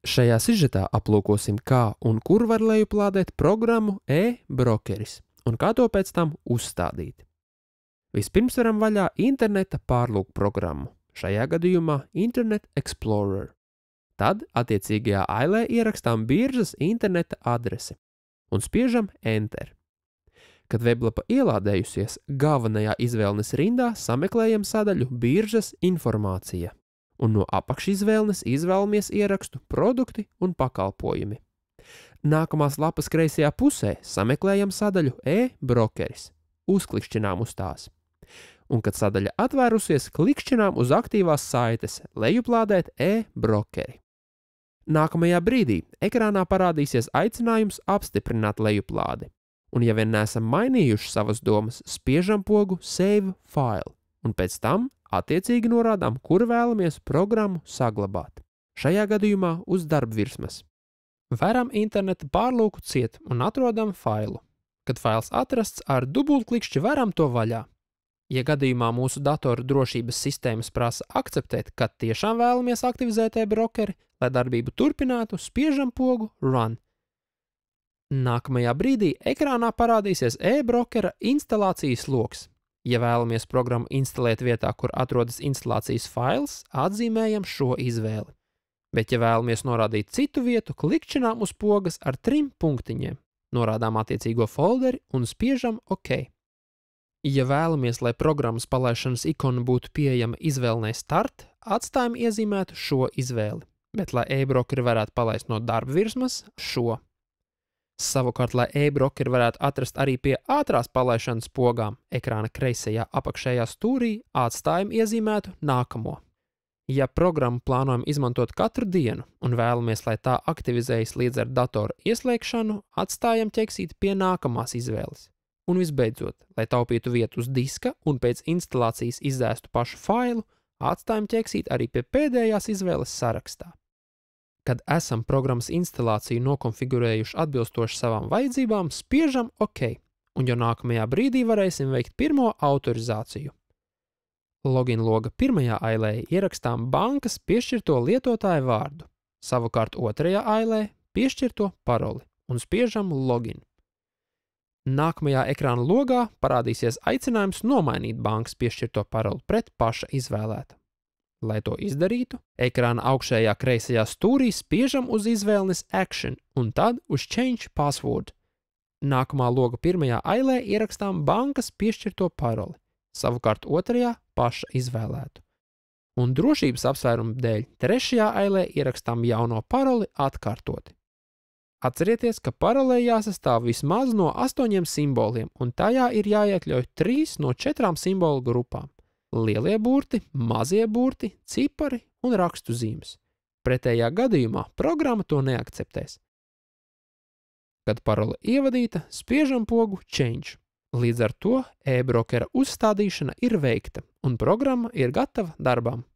Šajā sižetā aplūkosim, kā un kur var lejuplādēt programmu e-brokeris un kā to pēc tam uzstādīt. Vispirms varam vaļā interneta pārlūk programmu, šajā gadījumā Internet Explorer. Tad attiecīgajā ailē ierakstām biržas interneta adresi un spiežam Enter. Kad weblapa ielādējusies, galvenajā izvēles rindā sameklējam sadaļu biržas informācija, un no apakšizvēles izvēlamies ierakstu produkti un pakalpojumi. Nākamās lapas kreisajā pusē sameklējam sadaļu e-brokeris, uzklikšķinām uz tās. Un, kad sadaļa atvērusies, klikšķinām uz aktīvās saites lejuplādēt e-brokeri. Nākamajā brīdī ekrānā parādīsies aicinājums apstiprināt lejuplādi, un ja vien neesam mainījuši savas domas, spiežam pogu Save File, un pēc tam attiecīgi norādām, kur vēlamies programmu saglabāt. Šajā gadījumā uz darbvirsmas. Varam interneta pārlūku ciet un atrodam failu. Kad fails atrasts, ar dubultklikšķi varam to vaļā. Ja gadījumā mūsu datora drošības sistēmas prasa akceptēt, ka tiešām vēlamies aktivizēt e-brokeri, lai darbību turpinātu, spiežam pogu Run. Nākamajā brīdī ekrānā parādīsies e-brokera instalācijas loks. Ja vēlamies programmu instalēt vietā, kur atrodas instalācijas fails, atzīmējam šo izvēli. Bet, ja vēlamies norādīt citu vietu, klikšķinām uz pogas ar 3 punktiņiem, norādām attiecīgo folderi un spiežam OK. Ja vēlamies, lai programmas palaišanas ikona būtu pieejama izvēlnē Start, atstājam iezīmētu šo izvēli, bet, lai e-brokeri varētu palaist no darbvirsmas, šo. Savukārt, lai e-brokeri varētu atrast arī pie ātrās palaišanas pogām, ekrāna kreisajā apakšējā stūrī atstājam iezīmētu nākamo. Ja programmu plānojam izmantot katru dienu un vēlamies, lai tā aktivizējas līdz ar datora ieslēgšanu, atstājam ķeksīt pie nākamās izvēles. Un visbeidzot, lai taupītu vietu uz diska un pēc instalācijas izzēstu pašu failu, atstājam ķeksīt arī pie pēdējās izvēles sarakstā. Kad esam programmas instalāciju nokonfigurējuši atbilstoši savām vajadzībām, spiežam OK, un jau nākamajā brīdī varēsim veikt pirmo autorizāciju. Login loga pirmajā ailē ierakstām bankas piešķirto lietotāju vārdu, savukārt otrajā ailē piešķirto paroli un spiežam Login. Nākamajā ekrāna logā parādīsies aicinājums nomainīt bankas piešķirto paroli pret paša izvēlēta. Lai to izdarītu, ekrāna augšējā kreisajā stūrī spiežam uz izvēles Action un tad uz Change Password. Nākamā loga pirmajā ailē ierakstām bankas piešķirto paroli, savukārt otrajā paša izvēlētu. Un drošības apsvērumu dēļ trešajā ailē ierakstām jauno paroli atkārtoti. Atcerieties, ka parolē jāsastāv vismaz no 8 simboliem, un tajā ir jāiekļauj 3 no 4 simbolu grupām – lielie burti, mazie burti, cipari un rakstuzīmes. Pretējā gadījumā programma to neakceptēs. Kad parole ievadīta, spiežam pogu Change. Līdz ar to e-brokera uzstādīšana ir veikta, un programma ir gatava darbam.